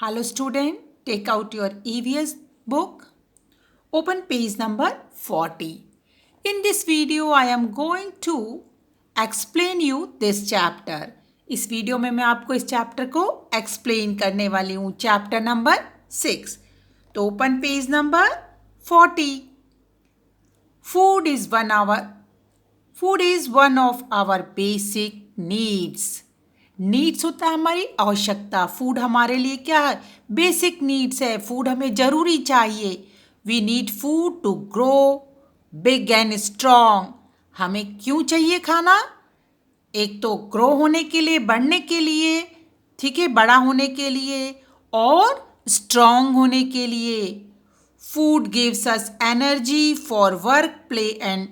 Hello student, take out your EVS book. Open page number 40. In this video, I am going to explain you this chapter. इस video में मैं आपको इस chapter को explain करने वाली हूँ. Chapter number 6. तो open page number 40. Food is one of our basic needs. Needs होता है हमारी आवश्यकता. फूड हमारे लिए क्या है? बेसिक नीड्स है. फूड हमें जरूरी चाहिए. We need food to grow big and strong. हमें क्यों चाहिए खाना? एक तो ग्रो होने के लिए, बढ़ने के लिए, ठीक है, बड़ा होने के लिए, और स्ट्रॉन्ग होने के लिए. Food gives us energy for work, play and,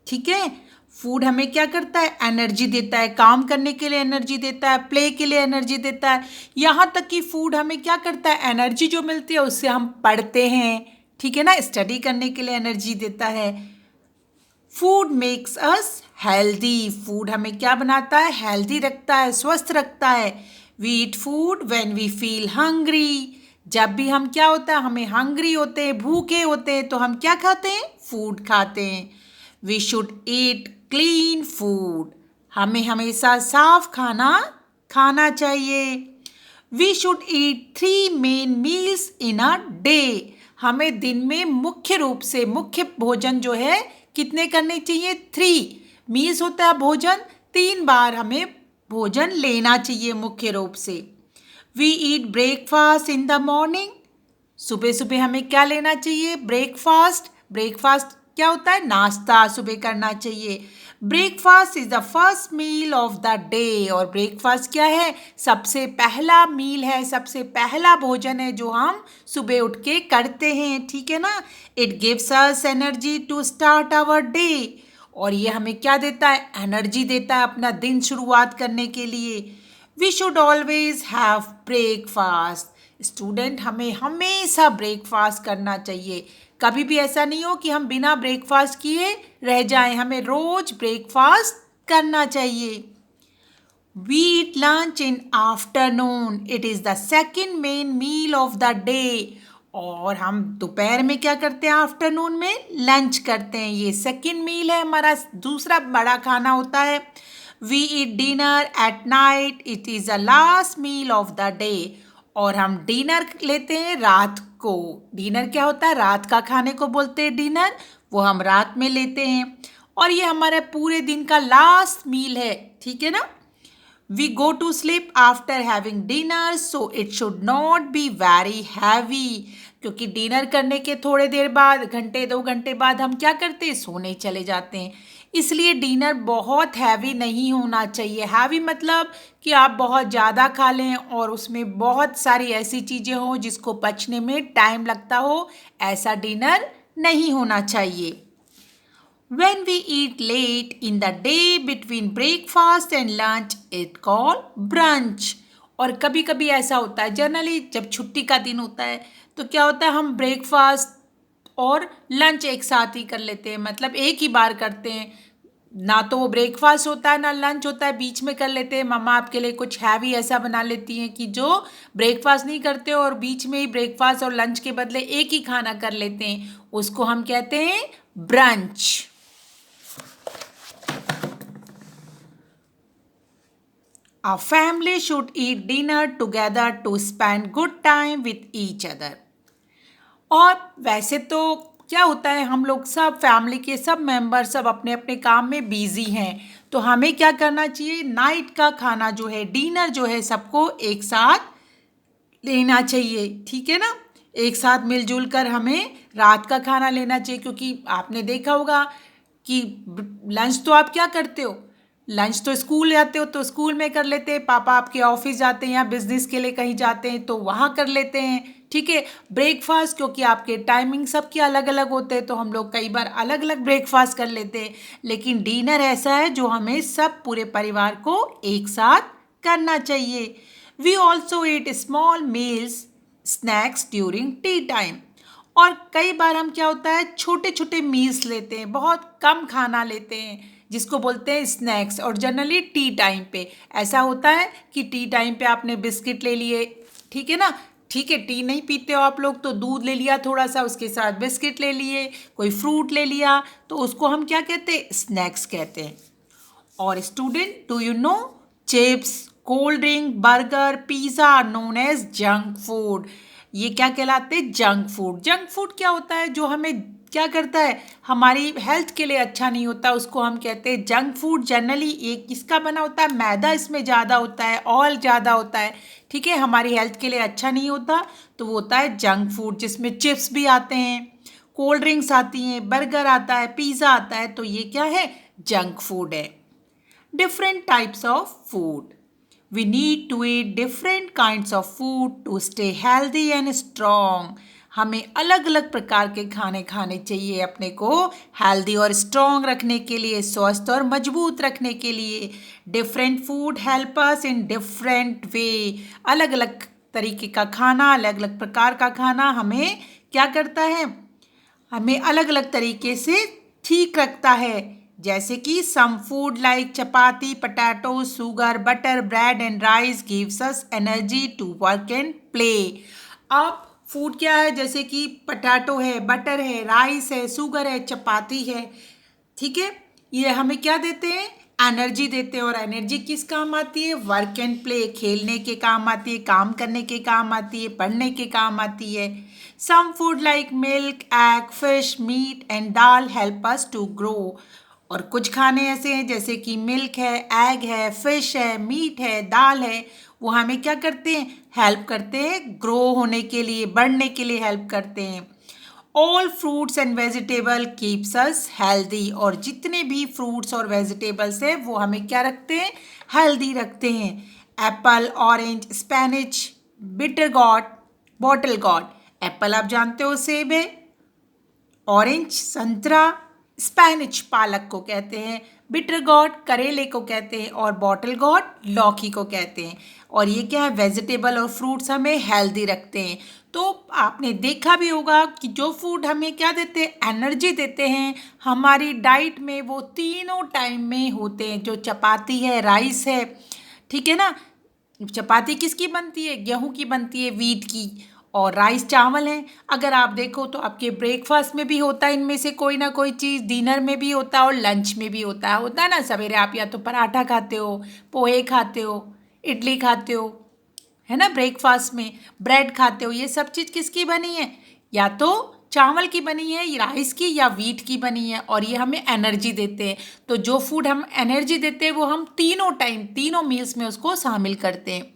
ठीक है, फूड हमें क्या करता है? एनर्जी देता है. काम करने के लिए एनर्जी देता है, प्ले के लिए एनर्जी देता है. यहाँ तक कि फूड हमें क्या करता है? एनर्जी जो मिलती है उससे हम पढ़ते हैं, ठीक है ना, स्टडी करने के लिए एनर्जी देता है. Food makes us healthy. Food हमें क्या बनाता है? हेल्दी रखता है, स्वस्थ रखता है. We eat food when we feel hungry. जब भी हम क्या होता है, हमें हंग्री होते हैं, भूखे होते हैं, तो हम क्या खाते हैं? फूड खाते हैं. We should eat clean food. हमें हमेशा साफ खाना खाना चाहिए. We should eat 3 main meals in a day. हमें दिन में मुख्य रूप से मुख्य भोजन जो है कितने करने चाहिए? 3 मील्स होता है भोजन. 3 बार हमें भोजन लेना चाहिए मुख्य रूप से. We eat breakfast in the morning. सुबह सुबह हमें क्या लेना चाहिए? ब्रेकफास्ट. ब्रेकफास्ट क्या होता है? नाश्ता सुबह करना चाहिए. Breakfast is the first meal of the day. और ब्रेकफास्ट क्या है? सबसे पहला मील है, सबसे पहला भोजन है जो हम सुबह उठ के करते हैं, ठीक है ना. It gives us energy to start our day. और ये हमें क्या देता है? एनर्जी देता है अपना दिन शुरुआत करने के लिए. We should always have breakfast. Student, हमें हमेशा ब्रेकफास्ट करना चाहिए. कभी भी ऐसा नहीं हो कि हम बिना ब्रेकफास्ट किए रह जाएं. हमें रोज ब्रेकफास्ट करना चाहिए. We eat lunch in afternoon. It is the second main meal of the day. और हम दोपहर में क्या करते हैं? आफ्टरनून में लंच करते हैं. ये सेकेंड मील है, हमारा दूसरा बड़ा खाना होता है. We eat dinner at night. It is the last meal of the day. और हम डिनर लेते हैं रात को. डिनर क्या होता है? रात का खाने को बोलते हैं डिनर. वो हम रात में लेते हैं. और ये हमारे पूरे दिन का लास्ट मील है, ठीक है ना. We go to sleep after having dinner, so it should not be very heavy. क्योंकि डिनर करने के थोड़े देर बाद, घंटे 2 घंटे बाद हम क्या करते हैं? सोने चले जाते हैं. इसलिए डिनर बहुत हैवी नहीं होना चाहिए. हैवी मतलब कि आप बहुत ज़्यादा खा लें और उसमें बहुत सारी ऐसी चीज़ें हों जिसको पचने में टाइम लगता हो. ऐसा डिनर नहीं होना चाहिए. When we eat late in the day between breakfast and lunch, it called brunch. और कभी कभी ऐसा होता है, जनरली जब छुट्टी का दिन होता है तो क्या होता है, हम ब्रेकफास्ट और लंच एक साथ ही कर लेते हैं. मतलब एक ही बार करते हैं. ना तो वो ब्रेकफास्ट होता है ना लंच होता है, बीच में कर लेते हैं. मम्मा आपके लिए कुछ हैवी ऐसा बना लेती हैं कि जो ब्रेकफास्ट नहीं करते और बीच में ही ब्रेकफास्ट और लंच के बदले एक ही खाना कर लेते हैं. उसको हम कहते हैं brunch. A family should eat dinner together to spend good time with each other. और वैसे तो क्या होता है, हम लोग सब फैमिली के सब मेंबर सब अपने अपने काम में बिजी हैं. तो हमें क्या करना चाहिए? नाइट का खाना जो है, डिनर जो है, सबको एक साथ लेना चाहिए, ठीक है ना. एक साथ मिलजुल कर हमें रात का खाना लेना चाहिए. क्योंकि आपने देखा होगा कि लंच तो आप क्या करते हो? लंच तो स्कूल जाते हो तो स्कूल में कर लेते हैं. पापा आपके ऑफिस जाते हैं या बिजनेस के लिए कहीं जाते हैं तो वहाँ कर लेते हैं, ठीक है. ब्रेकफास्ट क्योंकि आपके टाइमिंग सबके अलग अलग होते हैं तो हम लोग कई बार अलग अलग ब्रेकफास्ट कर लेते हैं. लेकिन डिनर ऐसा है जो हमें सब पूरे परिवार को एक साथ करना चाहिए. We also eat small meals snacks during tea time. और कई बार हम क्या होता है, छोटे छोटे मील्स लेते हैं, बहुत कम खाना लेते हैं जिसको बोलते हैं स्नैक्स. और जनरली टी टाइम पे ऐसा होता है कि टी टाइम पे आपने बिस्किट ले लिए, ठीक है ना, ठीक है, टी नहीं पीते हो आप लोग तो दूध ले लिया थोड़ा सा, उसके साथ बिस्किट ले लिए, कोई फ्रूट ले लिया, तो उसको हम क्या कहते हैं? स्नैक्स कहते हैं। और student, do you know chips, cold drink, burger, pizza are known as junk food. ये क्या कहलाते हैं? Junk food. जंक फूड क्या होता है? जो हमें क्या करता है? हमारी हेल्थ के लिए अच्छा नहीं होता, उसको हम कहते हैं जंक फूड। जनरली ये किसका बना होता है? मैदा इसमें ज़्यादा होता है, ऑयल ज़्यादा होता है, ठीक है, हमारी हेल्थ के लिए अच्छा नहीं होता, तो वो होता है जंक फूड, जिसमें चिप्स भी आते हैं, कोल्ड ड्रिंक्स आती हैं, बर्गर आता है, पिज़्ज़ा आता है, तो ये क्या है? जंक फूड है। Different types of food. We need to eat different kinds of food to stay healthy and strong. हमें अलग अलग प्रकार के खाने खाने चाहिए अपने को हेल्दी और स्ट्रॉन्ग रखने के लिए, स्वस्थ और मजबूत रखने के लिए। Different food help us in different way. अलग अलग तरीके का खाना, अलग अलग प्रकार का खाना हमें क्या करता है? हमें अलग अलग तरीके से ठीक रखता है। जैसे कि some food like chapati, potato, sugar, butter, bread and rice gives us energy to work and play. अब फूड क्या है? जैसे कि पटैटो है, बटर है, राइस है, शुगर है, चपाती है, ठीक है, ये हमें क्या देते हैं? एनर्जी देते हैं। और एनर्जी किस काम आती है? वर्क एंड प्ले, खेलने के काम आती है, काम करने के काम आती है, पढ़ने के काम आती है। Some food like milk, egg, fish, meat and dal help us to grow. और कुछ खाने ऐसे हैं जैसे कि मिल्क है, एग है, फिश है, मीट है, दाल है, वो हमें क्या करते हैं? हेल्प करते हैं ग्रो होने के लिए, बढ़ने के लिए हेल्प करते हैं। All fruits and vegetable keeps us healthy. और जितने भी फ्रूट्स और वेजिटेबल्स हैं वो हमें क्या रखते हैं? हेल्दी रखते हैं। Apple, orange, spinach, bitter gourd, bottle gourd. Apple आप जानते हो सेब है, ऑरेंज संतरा, स्पेनिच पालक को कहते हैं, बिटर गॉड करेले को कहते हैं, और बॉटल गॉड लौकी को कहते हैं। और ये क्या है? वेजिटेबल और फ्रूट्स हमें हेल्दी रखते हैं। तो आपने देखा भी होगा कि जो फूड हमें क्या देते हैं? एनर्जी देते हैं। हमारी डाइट में वो तीनों टाइम में होते हैं। जो चपाती है, राइस है, ठीक है ना, चपाती किसकी बनती है? गेहूं की बनती है, वीट की। और राइस चावल है। अगर आप देखो तो आपके ब्रेकफास्ट में भी होता है इनमें से कोई ना कोई चीज़, डिनर में भी होता है और लंच में भी होता है ना। सवेरे आप या तो पराठा खाते हो, पोहे खाते हो, इडली खाते हो, है ना, ब्रेकफास्ट में ब्रेड खाते हो। ये सब चीज़ किसकी बनी है? या तो चावल की बनी है, या राइस की, या वीट की बनी है, और ये हमें एनर्जी देते हैं। तो जो फूड हम एनर्जी देते हैं वो हम तीनों टाइम, तीनों मील्स में उसको शामिल करते हैं।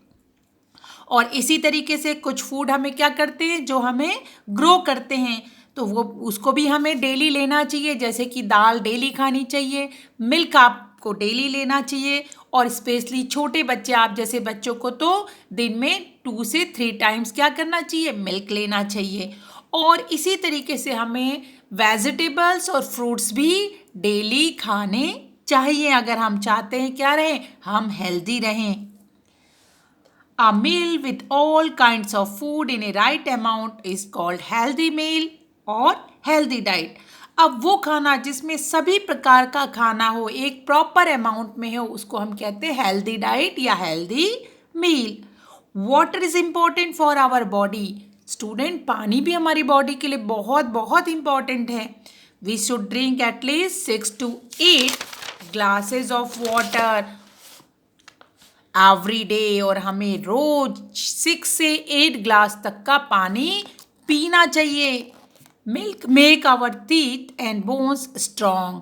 और इसी तरीके से कुछ फूड हमें क्या करते हैं? जो हमें ग्रो करते हैं, तो वो उसको भी हमें डेली लेना चाहिए। जैसे कि दाल डेली खानी चाहिए, मिल्क आपको डेली लेना चाहिए, और स्पेशली छोटे बच्चे आप जैसे बच्चों को तो दिन में 2 से 3 टाइम्स क्या करना चाहिए? मिल्क लेना चाहिए। और इसी तरीके से हमें वेजिटेबल्स और फ्रूट्स भी डेली खाने चाहिए, अगर हम चाहते हैं क्या रहें? हम हेल्दी रहें। A meal with all kinds of food in a right amount is called healthy meal और healthy diet। अब वो खाना जिसमें सभी प्रकार का खाना हो, एक प्रॉपर अमाउंट में हो, उसको हम कहते हैं हेल्दी डाइट या healthy meal. Water is important for our body. Student, पानी भी हमारी बॉडी के लिए बहुत बहुत इम्पॉर्टेंट है। We should drink at least 6 to 8 glasses of water every day. और हमें रोज 6 से 8 ग्लास तक का पानी पीना चाहिए। Milk make our teeth and bones strong.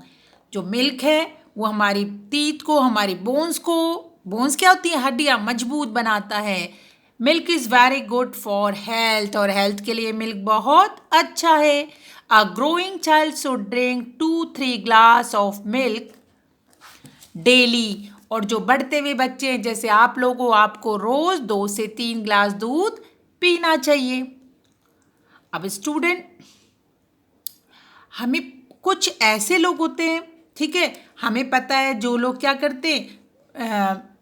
जो मिल्क है वो हमारी टीथ को, हमारी बोन्स क्या होती है? हड्डियाँ, मजबूत बनाता है। Milk is very good for health, और हेल्थ के लिए मिल्क बहुत अच्छा है। A growing child should drink 2-3 glass of milk daily. और जो बढ़ते हुए बच्चे हैं जैसे आप लोग हो, आपको रोज 2 से 3 ग्लास दूध पीना चाहिए। अब स्टूडेंट, हमें कुछ ऐसे लोग होते हैं, ठीक है, हमें पता है जो लोग क्या करते हैं,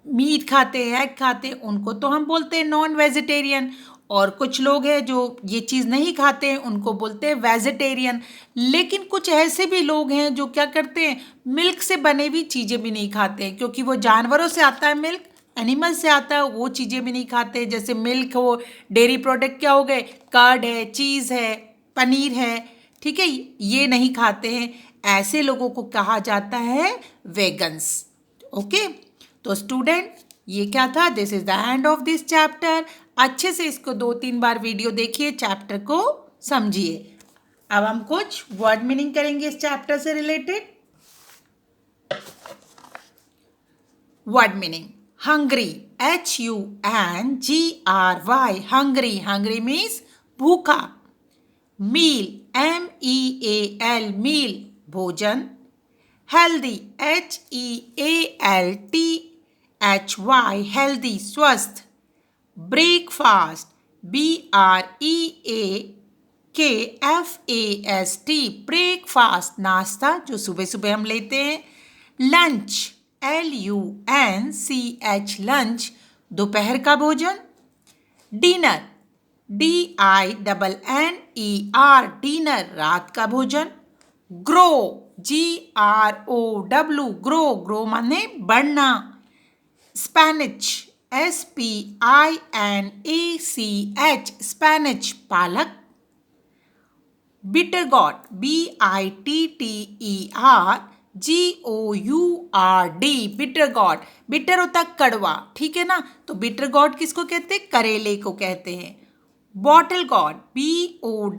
मीट खाते हैं, एग खाते हैं, उनको तो हम बोलते हैं नॉन वेजिटेरियन। और कुछ लोग हैं जो ये चीज़ नहीं खाते हैं, उनको बोलते हैं वेजिटेरियन। लेकिन कुछ ऐसे भी लोग हैं जो क्या करते हैं? मिल्क से बने हुई चीज़ें भी नहीं खाते हैं, क्योंकि वो जानवरों से आता है मिल्क, एनिमल से आता है वो चीज़ें भी नहीं खाते, जैसे मिल्क हो, डेयरी प्रोडक्ट क्या हो गए, कर्ड है, चीज़ है, पनीर है, ठीक है, ये नहीं खाते हैं, ऐसे लोगों को कहा जाता है वेगन्स। ओके, तो स्टूडेंट ये क्या था, this is the end of this chapter. अच्छे से इसको 2-3 बार वीडियो देखिए, चैप्टर को समझिए। अब हम कुछ वर्ड मीनिंग करेंगे इस चैप्टर से related. Word meaning, hungry, HUNGRY, hungry, hungry means भूखा। मील, MEAL, मील, भोजन। हेल्दी, HEALTHY, हेल्दी, स्वस्थ। ब्रेकफास्ट, BREAKFAST, ब्रेकफास्ट, नाश्ता जो सुबह सुबह हम लेते हैं। लंच, LUNCH, लंच, दोपहर का भोजन। डिनर, DINNER, डिनर, रात का भोजन। ग्रो, GROW, ग्रो, ग्रो माने बढ़ना। स्पैनिच, SPINACH, स्पैनिच, पालक। Bitter gourd, BITTERGOURD, bitter gourd, bitter होता कड़वा, ठीक है ना, तो बिटर गॉड किसको कहते हैं, करेले को कहते हैं। Bottle God, BOTTLE,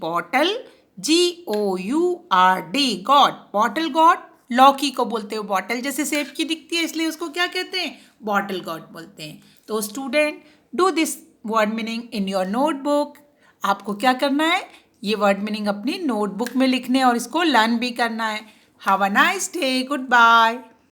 bottle, GOURD, God, bottle God. लौकी को बोलते हो बॉटल, जैसे सेब की दिखती है इसलिए उसको क्या कहते हैं, बॉटल गॉड बोलते हैं। तो student, do this word meaning in your notebook. आपको क्या करना है, ये वर्ड मीनिंग अपनी नोटबुक में लिखने और इसको लर्न भी करना है। Have a nice day, good bye.